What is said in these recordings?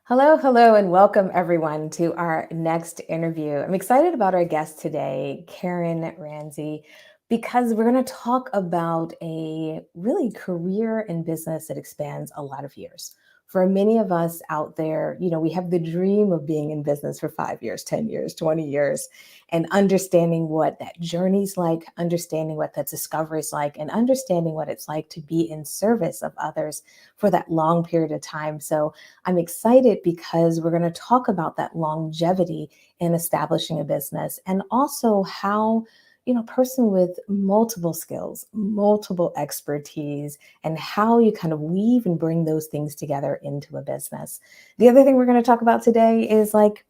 Hello, hello, and welcome everyone to our next interview. I'm excited about our guest today, Karen Ranzi, because we're going to talk about a really career in business that expands a lot of years. For many of us out there, we have the dream of being in business for 5 years, 10 years, 20 years, and understanding what that journey's like, understanding what that discovery's like, and understanding what it's like to be in service of others for that long period of time. So I'm excited because we're going to talk about that longevity in establishing a business and also how a person with multiple skills, multiple expertise, and how you kind of weave and bring those things together into a business. The other thing we're going to talk about today is like,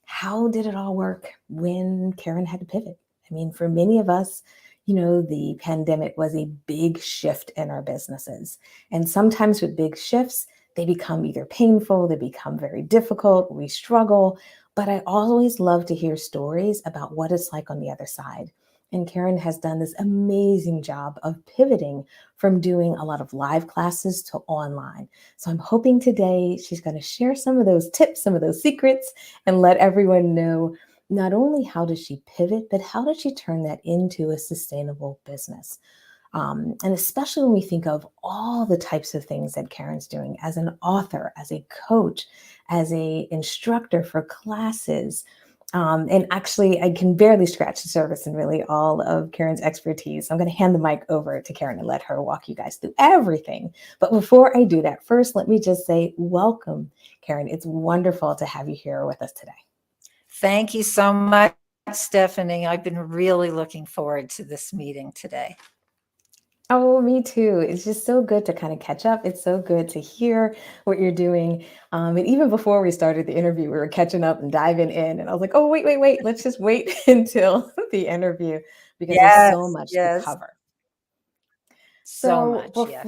how did it all work when Karen had to pivot? I mean, for many of us, the pandemic was a big shift in our businesses. And sometimes with big shifts, they become either painful, they become very difficult, we struggle. But I always love to hear stories about what it's like on the other side. And Karen has done this amazing job of pivoting from doing a lot of live classes to online. So I'm hoping today she's going to share some of those tips, some of those secrets, and let everyone know not only how does she pivot, but how did she turn that into a sustainable business? And especially when we think of all the types of things that Karen's doing as an author, as a coach, as a instructor for classes. And actually, I can barely scratch the surface in really all of Karen's expertise. So I'm going to hand the mic over to Karen and let her walk you guys through everything. But before I do that, first, let me just say welcome, Karen. It's wonderful to have you here with us today. Thank you so much, Stephanie. I've been really looking forward to this meeting today. Oh, me too. It's just so good to kind of catch up. It's so good to hear what you're doing. And even before we started the interview, we were catching up and diving in. And I was like, oh, wait. Let's just wait until the interview because there's so Yes, much to yes, cover. so So much, yes.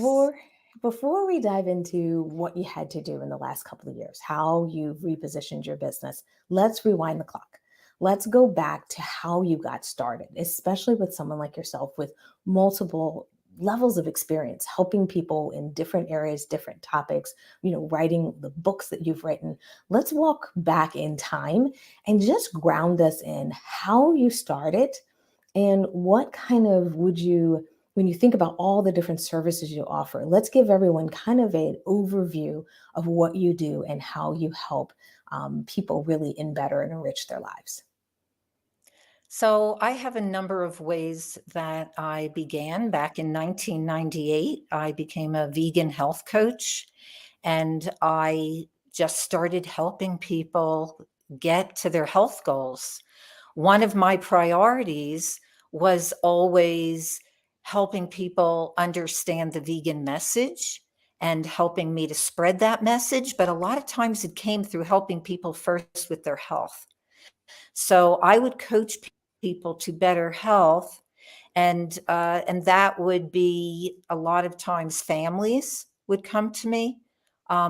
before we dive into what you had to do in the last couple of years, how you've repositioned your business, let's rewind the clock. Let's go back to how you got started, especially with someone like yourself with multiple levels of experience helping people in different areas, different topics, writing the books that you've written. Let's walk back in time and just ground us in how you started and what kind of would you, when you think about all the different services you offer, let's give everyone kind of an overview of what you do and how you help people really in better and enrich their lives. So I have a number of ways that I began. Back in 1998, I became a vegan health coach, and I just started helping people get to their health goals. One of my priorities was always helping people understand the vegan message and helping me to spread that message. But a lot of times it came through helping people first with their health. So I would coach people to better health, and that would be a lot of times families would come to me,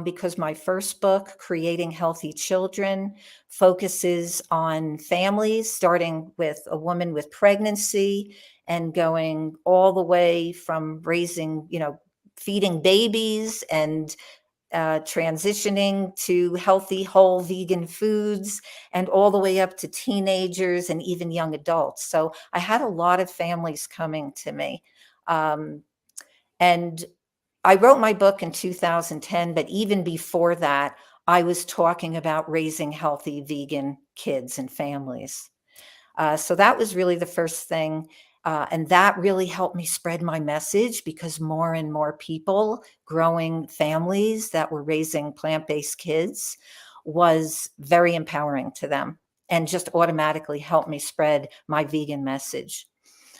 because my first book, Creating Healthy Children, focuses on families, starting with a woman with pregnancy and going all the way from raising, feeding babies and transitioning to healthy, whole vegan foods, and all the way up to teenagers and even young adults. So I had a lot of families coming to me. Um, and I wrote my book in 2010, but even before that, I was talking about raising healthy vegan kids and families. So that was really the first thing. And that really helped me spread my message because more and more people growing families that were raising plant-based kids was very empowering to them and just automatically helped me spread my vegan message.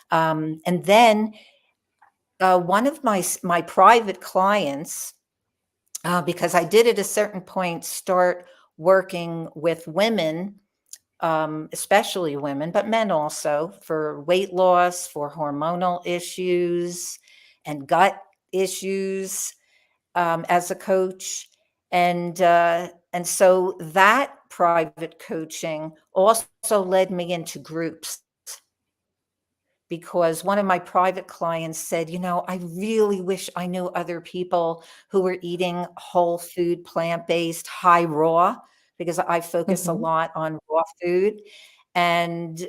And then one of my private clients, because I did at a certain point start working with women, especially women, but men also, for weight loss, for hormonal issues and gut issues, as a coach. And so that private coaching also led me into groups. because one of my private clients said, I really wish I knew other people who were eating whole food, plant-based, high raw, because I focus a Mhm. lot on raw food. And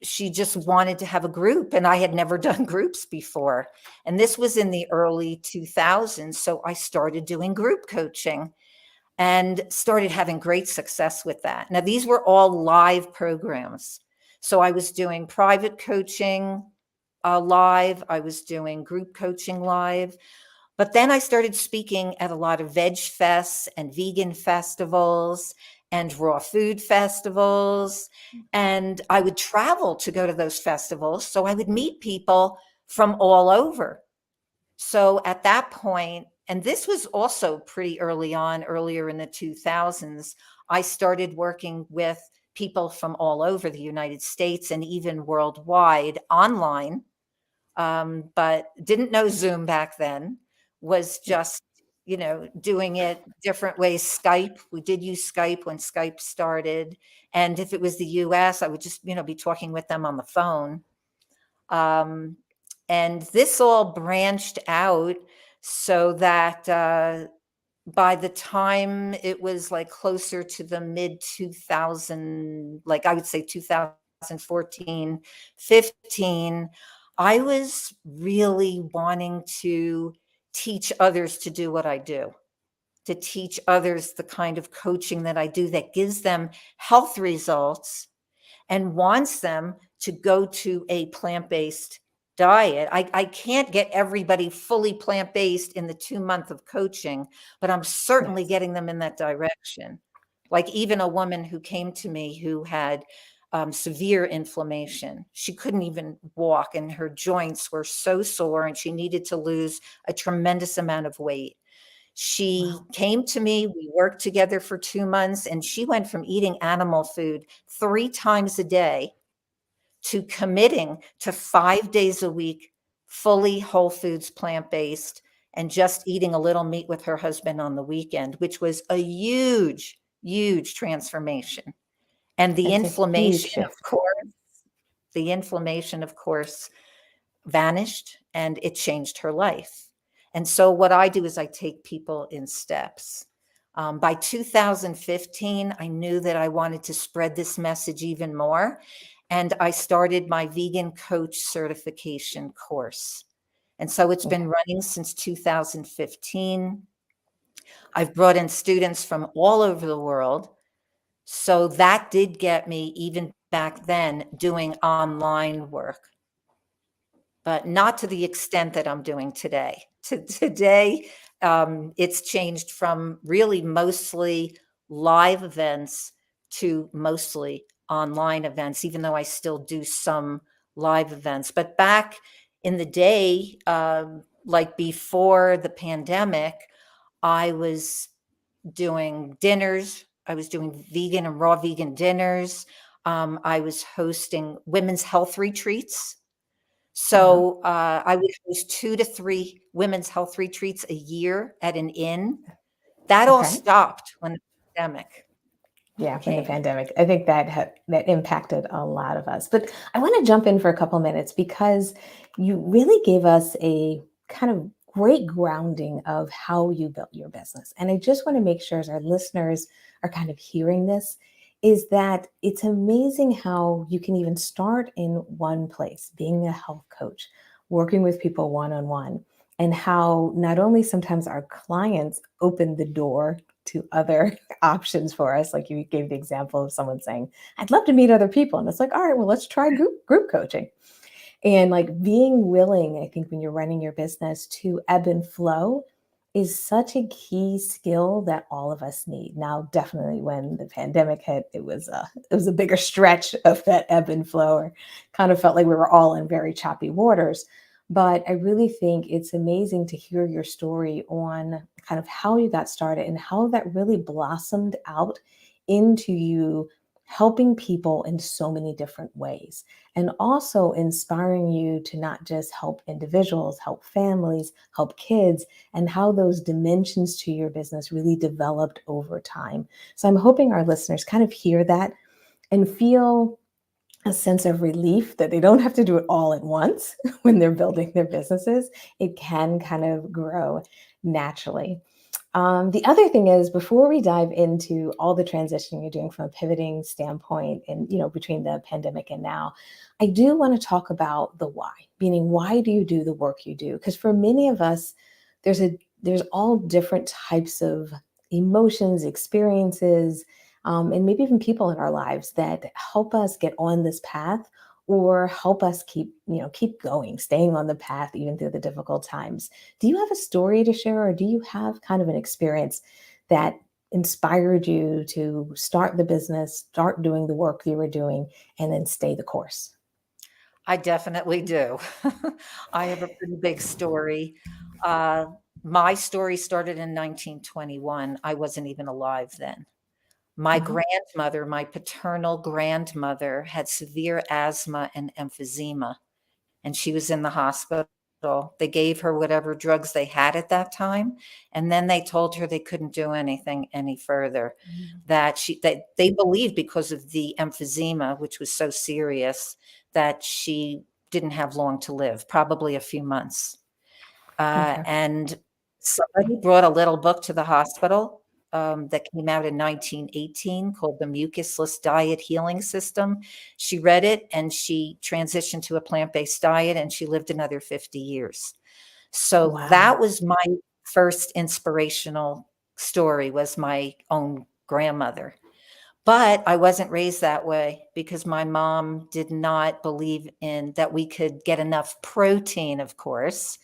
she just wanted to have a group, and I had never done groups before. And this was in the early 2000s. So I started doing group coaching and started having great success with that. Now, these were all live programs. So I was doing private coaching live, I was doing group coaching live. But then I started speaking at a lot of veg fests and vegan festivals and raw food festivals. And I would travel to go to those festivals. So I would meet people from all over. So at that point, and this was also pretty early on, earlier in the 2000s, I started working with people from all over the United States and even worldwide online, but didn't know Zoom back then, was just, doing it different ways. Skype, we did use Skype when Skype started. And if it was the US, I would just, be talking with them on the phone. Um, and this all branched out so that by the time it was like closer to the mid 2000, like I would say 2014, 15, I was really wanting to teach others to do what I do, to teach others the kind of coaching that I do that gives them health results and wants them to go to a plant-based diet. I can't get everybody fully plant-based in the 2 month of coaching, but I'm certainly Yes. getting them in that direction. Like even a woman who came to me who had severe inflammation. She couldn't even walk and her joints were so sore and she needed to lose a tremendous amount of weight. She Wow. came to me, we worked together for 2 months, and she went from eating animal food 3 times a day to committing to 5 days a week, fully whole foods, plant-based, and just eating a little meat with her husband on the weekend, which was a huge, huge transformation. And It's a huge shift. the inflammation, of course, vanished and it changed her life. And so what I do is I take people in steps. By 2015, I knew that I wanted to spread this message even more. And I started my vegan coach certification course. And so it's Okay. been running since 2015. I've brought in students from all over the world. So that did get me, even back then, doing online work, but not to the extent that I'm doing today. Today, it's changed from really mostly live events to mostly online events, even though I still do some live events. But back in the day, like before the pandemic, I was doing dinners. I was doing vegan and raw vegan dinners. I was hosting women's health retreats. Uh-huh. So, I would host 2 to 3 women's health retreats a year at an inn. That all Okay. stopped when the pandemic Yeah, when the came. pandemic, I think that impacted a lot of us. But I want to jump in for a couple minutes because you really gave us a kind of great grounding of how you built your business. And I just want to make sure as our listeners are kind of hearing this, is that it's amazing how you can even start in one place, being a health coach, working with people one-on-one, and how not only sometimes our clients open the door to other options for us. Like you gave the example of someone saying, I'd love to meet other people. And it's like, all right, well, let's try group coaching. And like being willing, I think when you're running your business to ebb and flow is such a key skill that all of us need. Now, definitely when the pandemic hit, it was a bigger stretch of that ebb and flow, or kind of felt like we were all in very choppy waters. But I really think it's amazing to hear your story on kind of how you got started and how that really blossomed out into you helping people in so many different ways, and also inspiring you to not just help individuals, help families, help kids, and how those dimensions to your business really developed over time. So I'm hoping our listeners kind of hear that and feel a sense of relief that they don't have to do it all at once when they're building their businesses. It can kind of grow naturally. The other thing is, before we dive into all the transition you're doing from a pivoting standpoint and, between the pandemic and now, I do want to talk about the why, meaning why do you do the work you do? Because for many of us, there's all different types of emotions, experiences, and maybe even people in our lives that help us get on this path or help us keep going, staying on the path even through the difficult times. Do you have a story to share, or do you have kind of an experience that inspired you to start the business, start doing the work you were doing, and then stay the course? I definitely do. I have a pretty big story. Uh, my story started in 1921. I wasn't even alive then. My Wow. grandmother, my paternal grandmother, had severe asthma and emphysema, and she was in the hospital. They gave her whatever drugs they had at that time, and then they told her they couldn't do anything any further. Mm. That they believed because of the emphysema, which was so serious, that she didn't have long to live, probably a few months. Okay. And somebody brought a little book to the hospital that came out in 1918 called The Mucusless Diet Healing System. She read it and she transitioned to a plant-based diet and she lived another 50 years. So Wow. that was my first inspirational story, was my own grandmother. But I wasn't raised that way because my mom did not believe in that we could get enough protein, of course,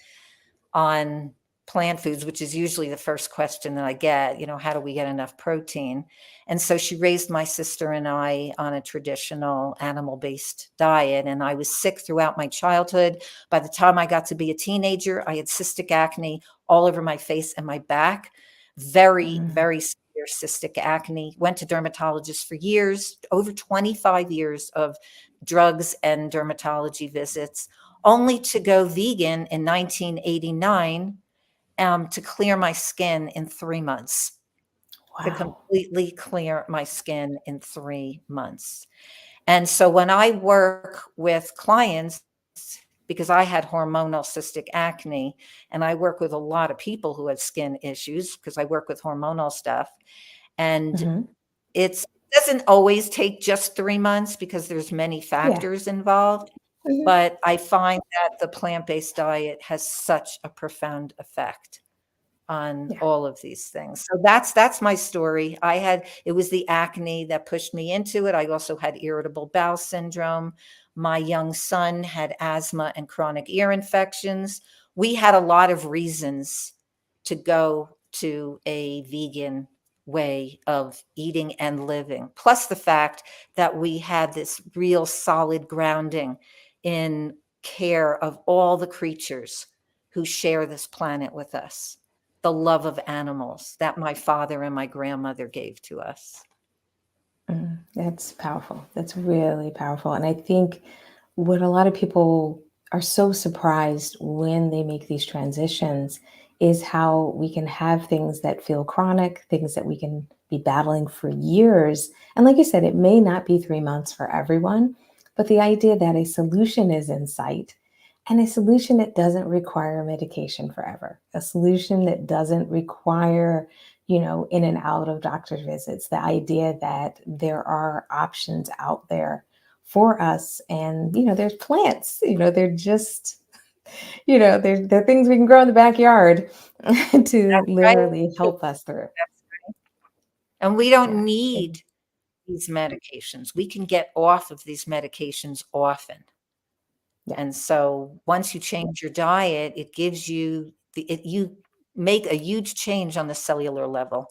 on plant foods, which is usually the first question that I get, how do we get enough protein? And so she raised my sister and I on a traditional animal-based diet, and I was sick throughout my childhood. By the time I got to be a teenager, I had cystic acne all over my face and my back. Very, Mm. very severe cystic acne. Went to dermatologists for years, over 25 years of drugs and dermatology visits, only to go vegan in 1989, to clear my skin in 3 months, to Wow. completely clear my skin in 3 months. And so when I work with clients, because I had hormonal cystic acne, and I work with a lot of people who have skin issues because I work with hormonal stuff, and Hmm. it doesn't always take just 3 months because there's many Yeah. factors involved. Hmm. But I find that the plant-based diet has such a profound effect on Yeah. all of these things. So that's my story. It was the acne that pushed me into it. I also had irritable bowel syndrome. My young son had asthma and chronic ear infections. We had a lot of reasons to go to a vegan way of eating and living, plus the fact that we had this real solid grounding in care of all the creatures who share this planet with us, the love of animals that my father and my grandmother gave to us. That's powerful. That's really powerful. And I think what a lot of people are so surprised when they make these transitions is how we can have things that feel chronic, things that we can be battling for years. And like you said, it may not be 3 months for everyone, but the idea that a solution is in sight and a solution that doesn't require medication forever, a solution that doesn't require in and out of doctor's visits, the idea that there are options out there for us. And, there's plants, they're just, they're things we can grow in the backyard to That's right. literally help us through. And we don't Yeah. need these medications. We can get off of these medications often. Yeah. And so once you change your diet, it gives you you make a huge change on the cellular level,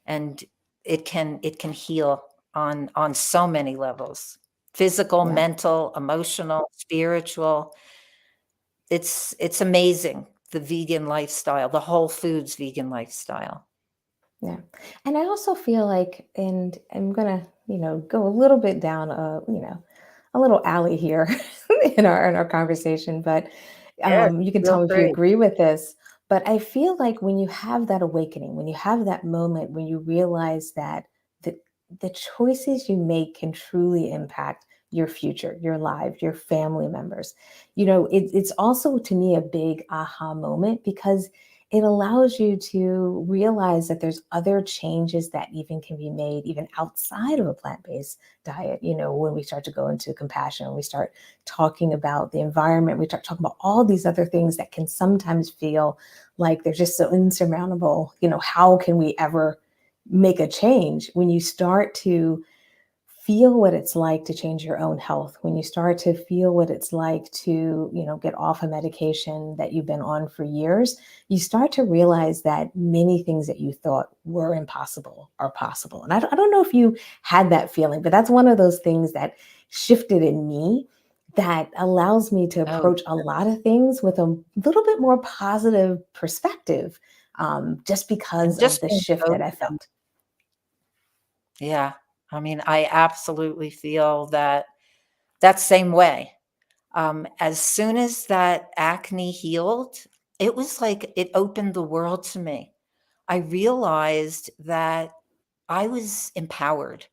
and it can heal on so many levels: physical, Yeah. mental, emotional, spiritual. It's amazing, the vegan lifestyle, the whole foods vegan lifestyle. Yeah. And I also feel like, and I'm gonna, go a little bit down a little alley here in our conversation, but Yes, you can feel tell me if you free. agree with this. But I feel like when you have that awakening, when you have that moment, when you realize that the the choices you make can truly impact your future, your lives, your family members. It's also to me a big aha moment because it allows you to realize that there's other changes that even can be made even outside of a plant-based diet. When we start to go into compassion, when we start talking about the environment, we start talking about all these other things that can sometimes feel like they're just so insurmountable. How can we ever make a change? When you start to feel what it's like to change your own health, when you start to feel what it's like to, get off a medication that you've been on for years, you start to realize that many things that you thought were impossible are possible. And I don't know if you had that feeling, but that's one of those things that shifted in me that allows me to Oh, approach a lot of things with a little bit more positive perspective, just and because of just the being shift that I open. felt. Yeah. I mean, I absolutely feel that same way. As soon as that acne healed, it was like it opened the world to me. I realized that I was empowered,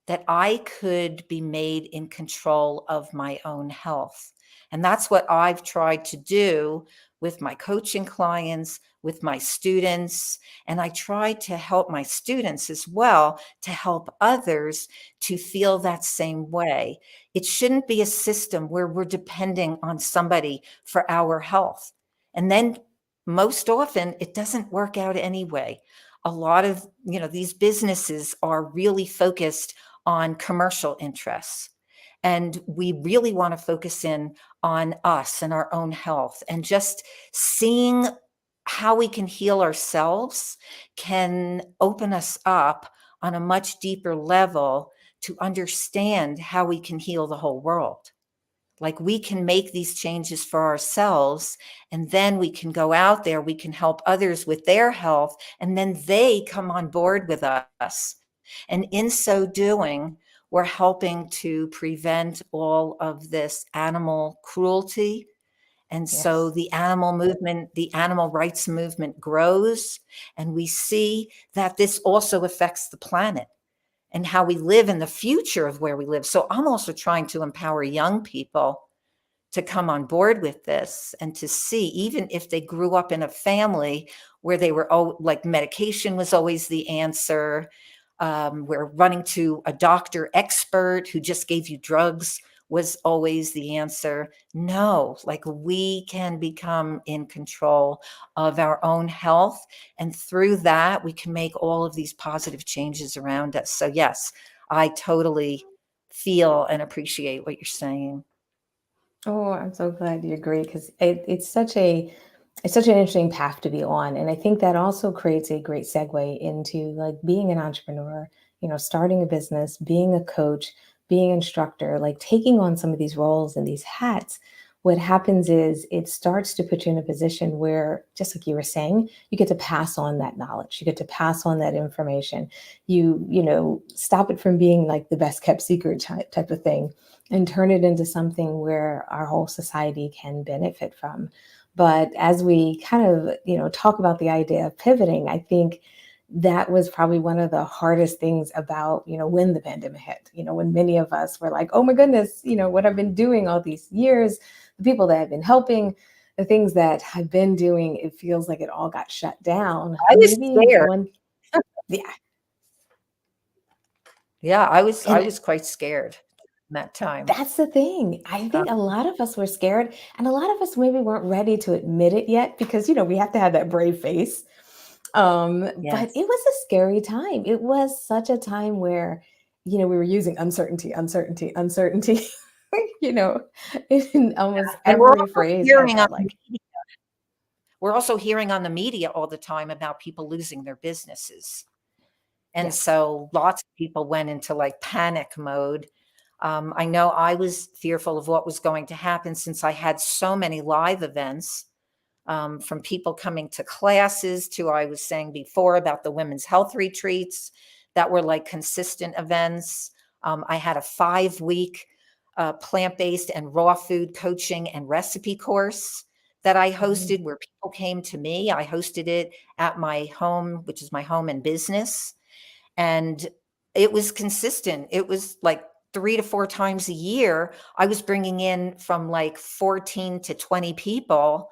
that I could be made in control of my own health. And that's what I've tried to do with my coaching clients, with my students. And I try to help my students as well to help others to feel that same way. It shouldn't be a system where we're depending on somebody for our health. And then most often it doesn't work out anyway. A lot of, these businesses are really focused on commercial interests. And we really want to focus in on us and our own health, and just seeing how we can heal ourselves can open us up on a much deeper level to understand how we can heal the whole world. Like, we can make these changes for ourselves, and then we can go out there, we can help others with their health, and then they come on board with us. And in so doing, we're helping to prevent all of this animal cruelty. And so Yes. the animal movement, the animal rights movement grows, and we see that this also affects the planet and how we live in the future of where we live. So I'm also trying to empower young people to come on board with this, and to see, even if they grew up in a family where they were, like, medication was always the answer. Where running to a doctor expert who just gave you drugs was always the answer. No, like, we can become in control of our own health. And through that, we can make all of these positive changes around us. So, yes, I totally feel and appreciate what you're saying. Oh, I'm so glad you agree because it's such an interesting path to be on, and I think that also creates a great segue into like being an entrepreneur. Starting a business, being a coach, being an instructor, like taking on some of these roles and these hats. What happens is it starts to put you in a position where, just like you were saying, you get to pass on that knowledge, you get to pass on that information. You stop it from being like the best kept secret type of thing and turn it into something where our whole society can benefit from. But as we kind of, talk about the idea of pivoting, I think that was probably one of the hardest things about, when the pandemic hit, when many of us were like, oh my goodness, what I've been doing all these years, the people that I've been helping, the things that I've been doing, it feels like it all got shut down. I was Maybe scared. one, yeah. Yeah, I And was quite scared that time. that's the thing. I Uh, think a lot of us were scared, and a lot of us maybe weren't ready to admit it yet because, we have to have that brave face. But yes. it was a scary time. It was such a time where, we were using uncertainty, uncertainty, uncertainty, you know, in almost And we're every also phrase, I hearing on felt the like. media we're also hearing on the media all the time about people losing their businesses. And Yes. so lots of people went into, like, panic mode. I know I was fearful of what was going to happen since I had so many live events, from people coming to classes to, I was saying before about the women's health retreats that were like consistent events. I had a 5-week plant-based and raw food coaching and recipe course that I Mhm. hosted, where people came to me. I hosted it at my home, which is my home and business. And it was consistent. It was like 3 to 4 times a year, I was bringing in from like 14 to 20 people,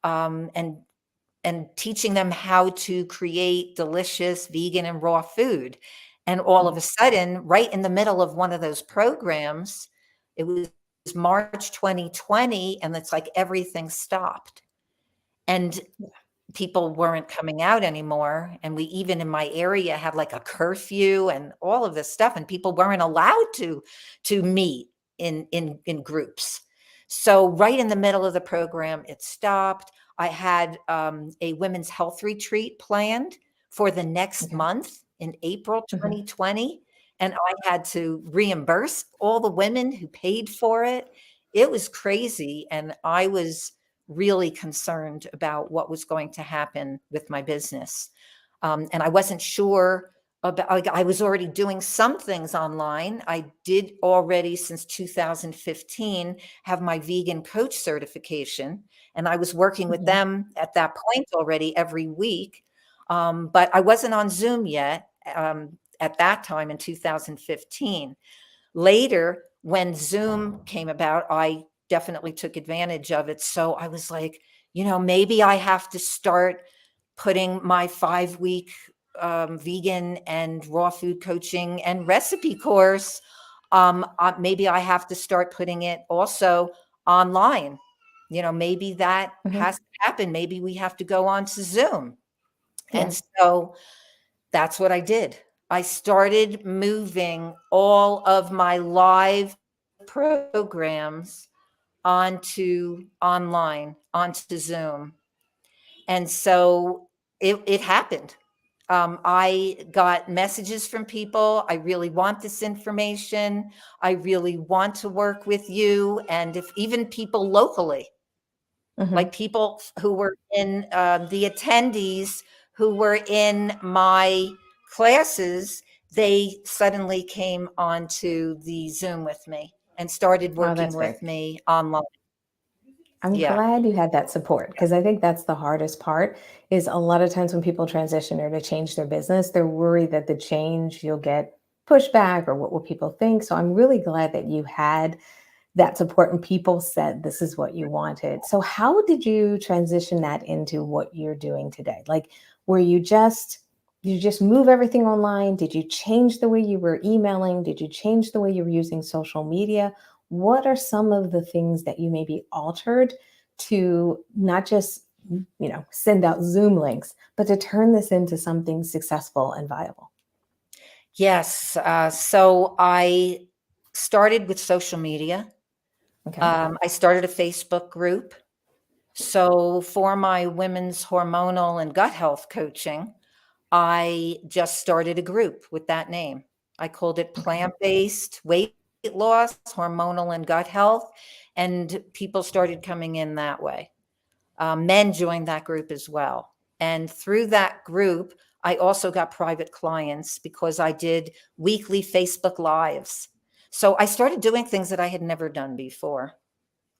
and teaching them how to create delicious vegan and raw food. And all of a sudden, right in the middle of one of those programs, it was March 2020, and it's like everything stopped. And people weren't coming out anymore, and we even in my area had like a curfew and all of this stuff, and people weren't allowed to meet in groups. So right in the middle of the program, it stopped. I had a women's health retreat planned for the next Okay. month in April Mhm. 2020, and I had to reimburse all the women who paid for it. It was crazy, and I was really concerned about what was going to happen with my business. And I wasn't sure about, like, I was already doing some things online. I did already, since 2015, have my vegan coach certification, and I was working with Mhm. them at that point already every week. But I wasn't on Zoom yet, at that time in 2015. Later, when Zoom came about, I definitely took advantage of it. So I was like, maybe I have to start putting my 5-week vegan and raw food coaching and recipe course. Maybe I have to start putting it also online. Maybe that Mhm. has to happen. Maybe we have to go on to Zoom. Yeah. And so that's what I did. I started moving all of my live programs onto online, onto Zoom. And so it happened. I got messages from people. I really want this information. I really want to work with you. And if even people locally, Mhm. like people who were in the attendees who were in my classes, they suddenly came onto the Zoom with me and started Oh, working that's great. with me online. I'm Yeah. glad you had that support because I think that's the hardest part is a lot of times when people transition or to change their business, they're worried that the change you'll get pushback or what will people think. So I'm really glad that you had that support and people said this is what you wanted. So how did you transition that into what you're doing today? Like were you just move everything online? Did you change the way you were emailing? Did you change the way you were using social media? What are some of the things that you maybe altered to not just, send out Zoom links, but to turn this into something successful and viable? Yes. So I started with social media. Okay. I started a Facebook group. So for my women's hormonal and gut health coaching, I just started a group with that name. I called it Okay. Plant-Based Weight Loss, Hormonal and Gut Health, and people started coming in that way. Men joined that group as well. And through that group, I also got private clients because I did weekly Facebook Lives. So I started doing things that I had never done before.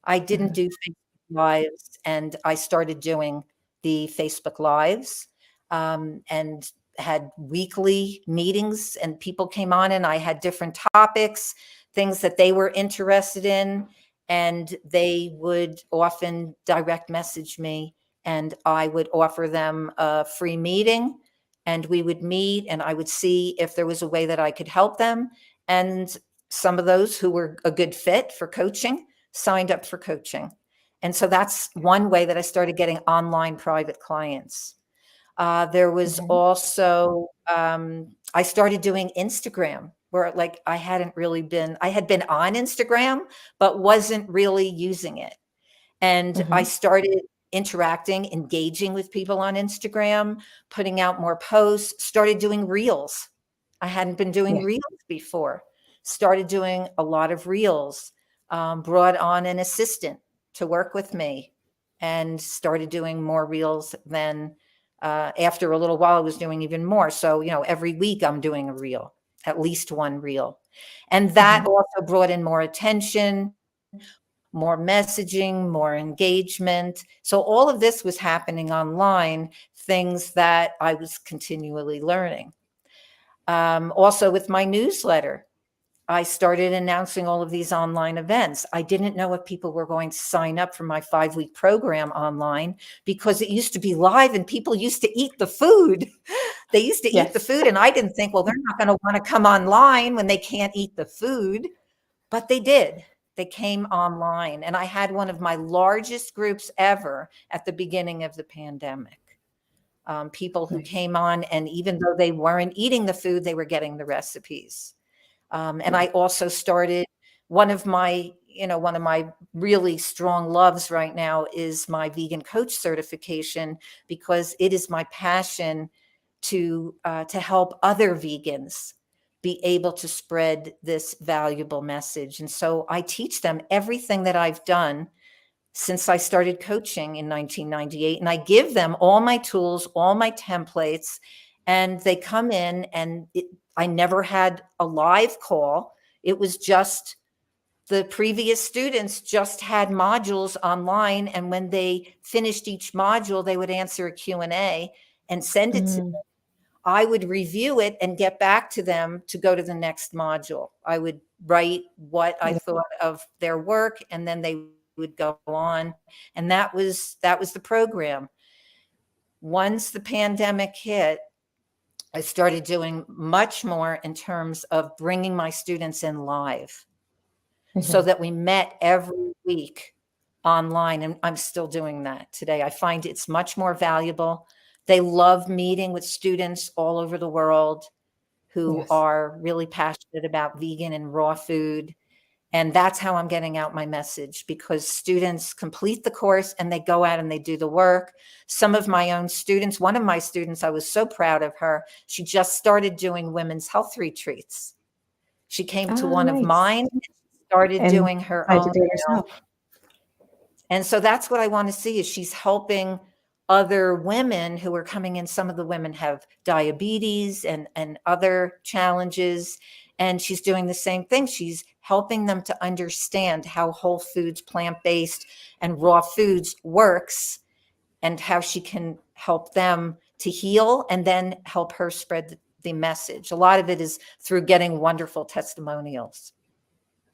I didn't Mhm. do Facebook Lives, and I started doing the Facebook Lives, and had weekly meetings, and people came on, and I had different topics, things that they were interested in, and they would often direct message me, and I would offer them a free meeting, and we would meet, and I would see if there was a way that I could help them. And some of those who were a good fit for coaching signed up for coaching. And so that's one way that I started getting online private clients. There was Okay. also, I started doing Instagram where like I had been on Instagram, but wasn't really using it. And I Mhm. started interacting, engaging with people on Instagram, putting out more posts, started doing reels. I hadn't been doing Yeah. reels before. Started doing a lot of reels, brought on an assistant to work with me and started doing more reels than after a little while I was doing even more. So, every week I'm doing a reel, at least one reel. And that Mhm. also brought in more attention, more messaging, more engagement. So all of this was happening online, things that I was continually learning. Also with my newsletter, I started announcing all of these online events. I didn't know if people were going to sign up for my 5-week program online, because it used to be live and people used to eat the food. They used to eat the Yes. food. And I didn't think, well, they're not going to want to come online when they can't eat the food. But they did. They came online. And I had one of my largest groups ever at the beginning of the pandemic. People who Nice. came on, and even though they weren't eating the food, they were getting the recipes. And Yeah. I also started one of my really strong loves right now is my vegan coach certification, because it is my passion to help other vegans be able to spread this valuable message. And so I teach them everything that I've done since I started coaching in 1998. And I give them all my tools, all my templates, and they come in, and I never had a live call. It was just the previous students just had modules online. And when they finished each module, they would answer a Q&A and send it to me. Mm, I would review it and get back to them to go to the next module. I would write what I yeah. thought of their work, and then they would go on. And that was the program. Once the pandemic hit, I started doing much more in terms of bringing my students in live, so Mhm. that we met every week online. And I'm still doing that today. I find it's much more valuable. They love meeting with students all over the world who Yes. are really passionate about vegan and raw food. And that's how I'm getting out my message, because students complete the course and they go out and they do the work. Some of my own students, one of my students, I was so proud of her. She just started doing women's health retreats. She came to Ah, one of nice. mine and started And doing her tried to own do it now. yourself. And so that's what I want to see, is she's helping other women who are coming in. Some of the women have diabetes and other challenges. And she's doing the same thing. She's helping them to understand how whole foods, plant-based, and raw foods works, and how she can help them to heal and then help her spread the message. A lot of it is through getting wonderful testimonials.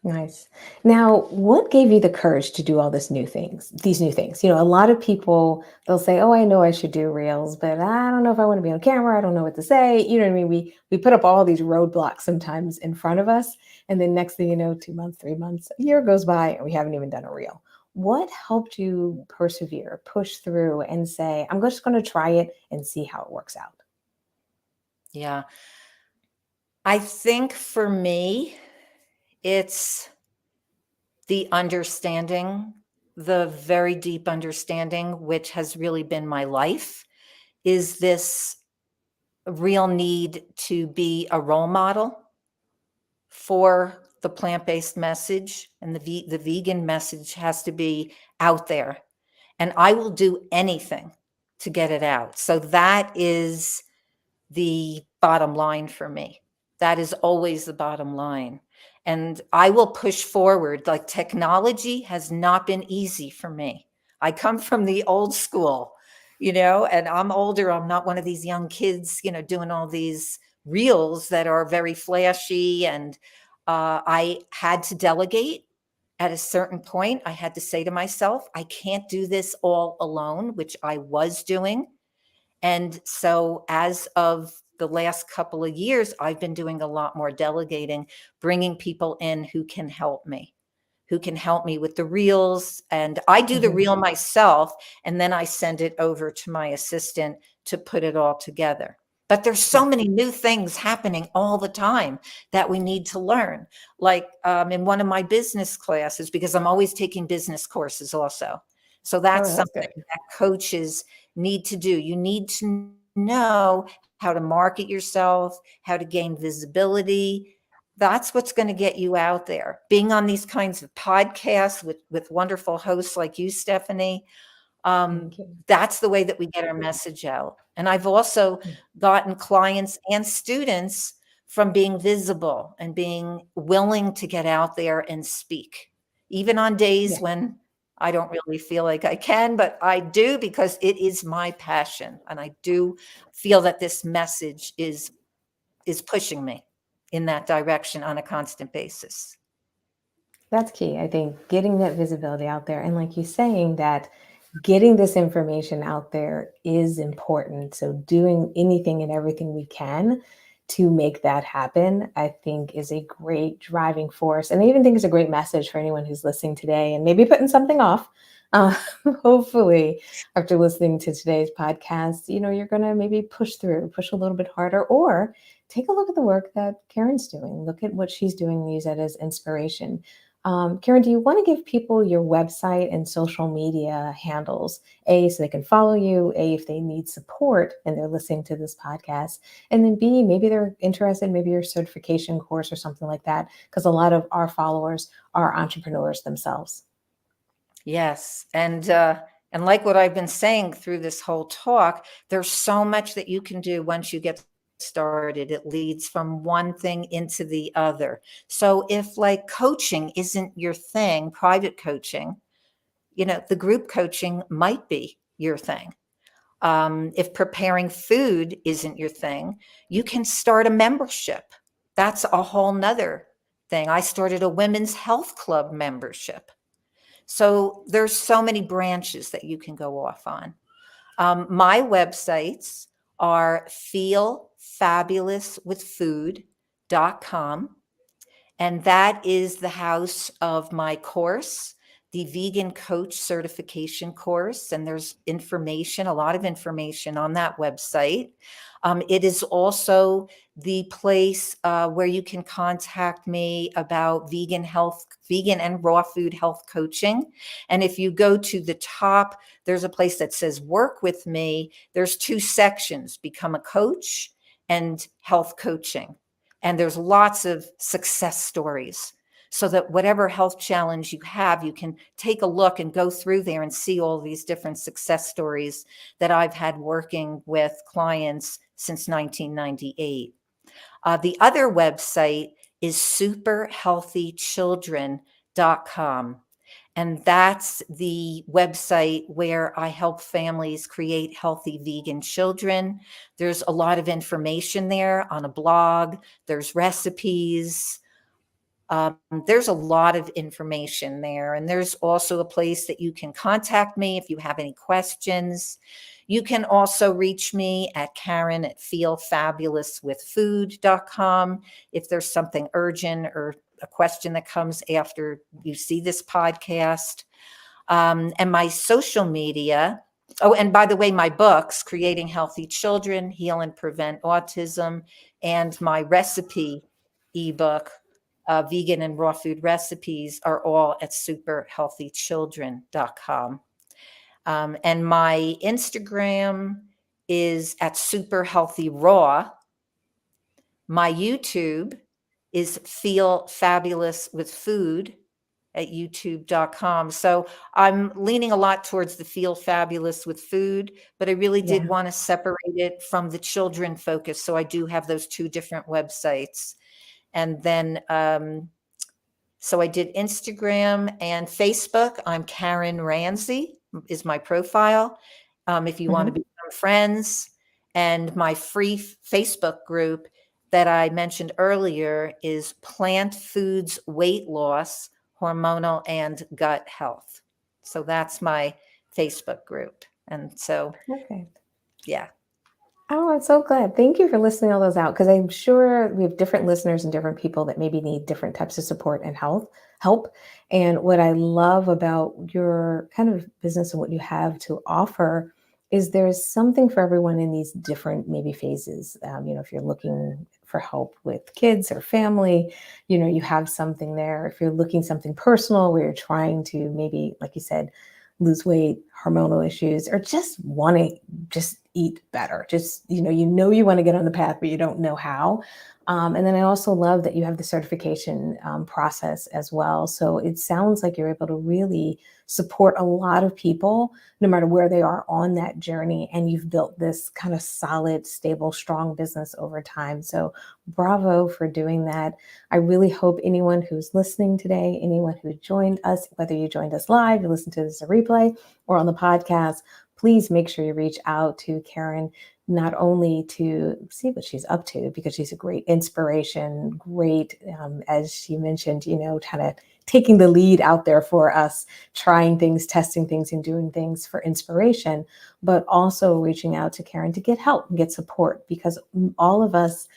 Nice. Now, what gave you the courage to do all these new things? A lot of people, they'll say, "Oh, I know I should do reels, but I don't know if I want to be on camera. I don't know what to say." You know what I mean? We put up all these roadblocks sometimes in front of us, and then next thing you know, 2 months, 3 months, a year goes by, and we haven't even done a reel. What helped you persevere, push through, and say, "I'm just going to try it and see how it works out"? Yeah. I think for me, it's the understanding, the very deep understanding, which has really been my life, is this real need to be a role model for the plant-based message, and the vegan message has to be out there. And I will do anything to get it out. So that is the bottom line for me. That is always the bottom line. And I will push forward. Like, technology has not been easy for me. I come from the old school, and I'm older. I'm not one of these young kids, doing all these reels that are very flashy. And I had to delegate at a certain point. I had to say to myself, I can't do this all alone, which I was doing. And so as of the last couple of years, I've been doing a lot more delegating, bringing people in who can help me with the reels. And I do the Mhm. reel myself, and then I send it over to my assistant to put it all together. But there's so Yeah. many new things happening all the time that we need to learn. Like, in one of my business classes, because I'm always taking business courses also. So Oh, that's that's something good. that coaches need to do. You need to know how to market yourself, how to gain visibility. That's what's going to get you out there. Being on these kinds of podcasts with wonderful hosts like you, Stephanie, Thank you. that's the way that we get our message out. And I've also Mm. gotten clients and students from being visible and being willing to get out there and speak, even on days Yeah. when I don't really feel like I can, but I do, because it is my passion. And I do feel that this message is pushing me. in that direction on a constant basis. That's key. I think getting that visibility out there. And like you saying that getting this information out there is important. So doing anything and everything we can to make that happen, I think is a great driving force. And I even think it's a great message for anyone who's listening today and maybe putting something off. Uh, Hopefully, after listening to today's podcast, you're going to maybe push through, push a little bit harder, or take a look at the work that Karen's doing. Look at what she's doing and use that as inspiration. Karen, do you want to give people your website and social media handles? A, so they can follow you, A, if they need support and they're listening to this podcast, and then B, maybe they're interested, maybe your certification course or something like that, because a lot of our followers are entrepreneurs themselves. Yes. And like what I've been saying through this whole talk, there's so much that you can do once you get started. It leads from one thing into the other. So if like coaching isn't your thing, private coaching, the group coaching might be your thing. If preparing food isn't your thing, you can start a membership. That's a whole nother thing. I started a women's health club membership. So there's so many branches that you can go off on. My websites are feelfabulouswithfood.com. And that is the house of my course, the Vegan Coach Certification course. And there's information, a lot of information on that website. It is also the place where you can contact me about vegan and raw food health coaching. And if you go to the top, there's a place that says work with me. There's 2 sections, become a coach and health coaching. And there's lots of success stories so that whatever health challenge you have, you can take a look and go through there and see all these different success stories that I've had working with clients since 1998. The other website is superhealthychildren.com. And that's the website where I help families create healthy vegan children. There's a lot of information there on a blog. There's recipes. There's a lot of information there. And there's also a place that you can contact me if you have any questions. You can also reach me at Karen@feelfabulouswithfood.com if there's something urgent or a question that comes after you see this podcast. And my social media. Oh, and by the way, my books, Creating Healthy Children, Heal and Prevent Autism, and my recipe ebook, Vegan and Raw Food Recipes, are all at superhealthychildren.com. And my Instagram is at superhealthyraw. My YouTube is Feel Fabulous with Food at youtube.com. So I'm leaning a lot towards the Feel Fabulous with Food, but I really did want to separate it from the children focus. So I do have those 2 different websites. And then, so I did Instagram and Facebook. I'm Karen Ranzi is my profile. If you want to become friends, and my free Facebook group that I mentioned earlier is Plant Foods Weight Loss, Hormonal and Gut Health. So that's my Facebook group. And so, Perfect. yeah. Oh, I'm so glad. Thank you for listing all those out, because I'm sure we have different listeners and different people that maybe need different types of support and help. And what I love about your kind of business and what you have to offer is there's something for everyone in these different maybe phases. If you're looking for help with kids or family, you have something there. If you're looking something personal where you're trying to maybe, like you said, lose weight, hormonal issues, or just want to just eat better. Just, you want to get on the path, but you don't know how. And then I also love that you have the certification process as well. So it sounds like you're able to really support a lot of people, no matter where they are on that journey. And you've built this kind of solid, stable, strong business over time. So bravo for doing that. I really hope anyone who's listening today, anyone who joined us, whether you joined us live, you listen to this as a replay, or on the podcast, please make sure you reach out to Karen. not only to see what she's up to, because she's a great inspiration, great, as she mentioned, kind of taking the lead out there for us, trying things, testing things, and doing things for inspiration, but also reaching out to Karen to get help and get support, because all of us,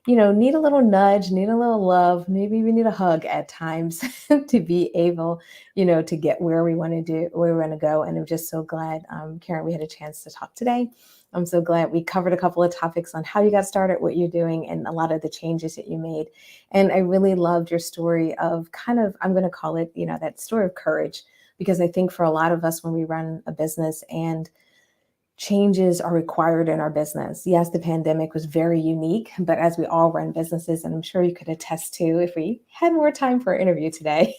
need a little nudge, need a little love, maybe we need a hug at times to be able, to get where we want to do, where we want to go. And I'm just so glad, Karen, we had a chance to talk today. I'm so glad we covered a couple of topics on how you got started, what you're doing, and a lot of the changes that you made. And I really loved your story of kind of, I'm going to call it, that story of courage, because I think for a lot of us, when we run a business and changes are required in our business. Yes, the pandemic was very unique, but as we all run businesses, and I'm sure you could attest to if we had more time for our interview today,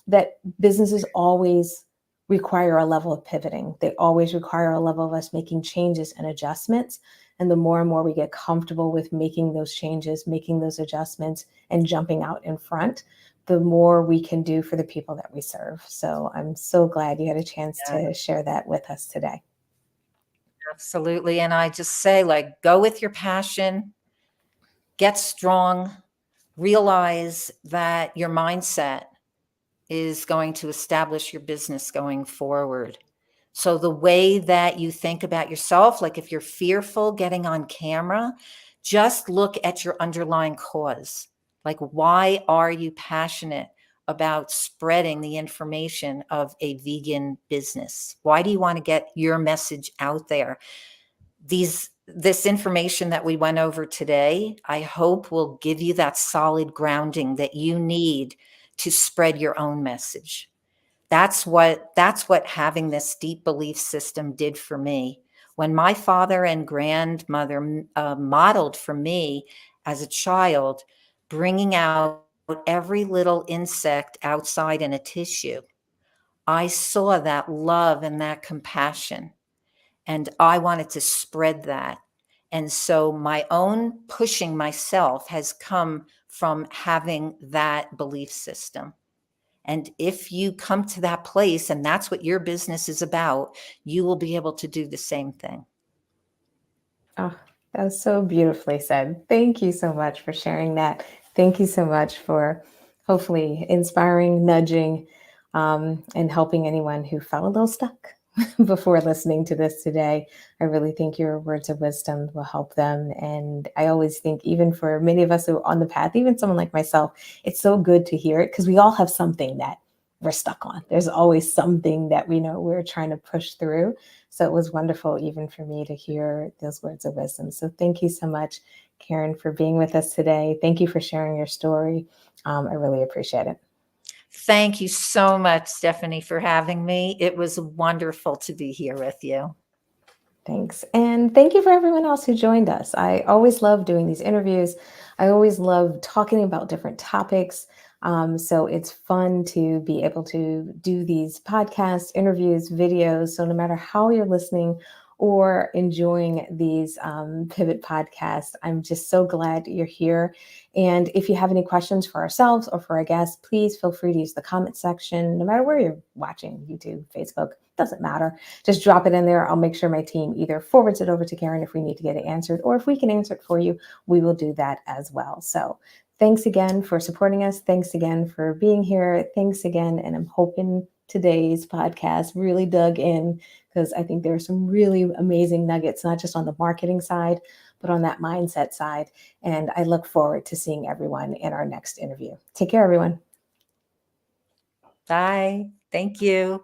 that businesses always require a level of pivoting. They always require a level of us making changes and adjustments. And the more and more we get comfortable with making those changes, making those adjustments, and jumping out in front, the more we can do for the people that we serve. So I'm so glad you had a chance Yeah, to share that with us today. absolutely. And I just say, like, go with your passion, get strong, realize that your mindset is going to establish your business going forward. So the way that you think about yourself, like if you're fearful getting on camera, just look at your underlying cause. Like, why are you passionate about spreading the information of a vegan business? Why do you want to get your message out there? This information that we went over today, I hope will give you that solid grounding that you need to spread your own message. That's what having this deep belief system did for me. When my father and grandmother modeled for me as a child, bringing out every little insect outside in a tissue, I saw that love and that compassion, and I wanted to spread that. And so my own pushing myself has come from having that belief system. And if you come to that place and that's what your business is about, you will be able to do the same thing. Oh, that was so beautifully said. Thank you so much for sharing that. Thank you so much for hopefully inspiring, nudging, and helping anyone who felt a little stuck before listening to this today. I really think your words of wisdom will help them. And I always think, even for many of us who are on the path, even someone like myself, it's so good to hear it, because we all have something that we're stuck on. There's always something that we know we're trying to push through. So it was wonderful even for me to hear those words of wisdom. So thank you so much, Karen, for being with us today. Thank you for sharing your story. I really appreciate it. Thank you so much, Stephanie, for having me. It was wonderful to be here with you. Thanks. And thank you for everyone else who joined us. I always love doing these interviews. I always love talking about different topics. So it's fun to be able to do these podcasts, interviews, videos. So no matter how you're listening or enjoying these Pivot podcasts, I'm just so glad you're here. And if you have any questions for ourselves or for our guests, please feel free to use the comment section, no matter where you're watching, YouTube, Facebook, doesn't matter. Just drop it in there. I'll make sure my team either forwards it over to Karen if we need to get it answered, or if we can answer it for you, we will do that as well. So thanks again for supporting us. Thanks again for being here. Thanks again. And I'm hoping today's podcast really dug in, because I think there are some really amazing nuggets, not just on the marketing side, but on that mindset side. And I look forward to seeing everyone in our next interview. Take care, everyone. Bye. Thank you.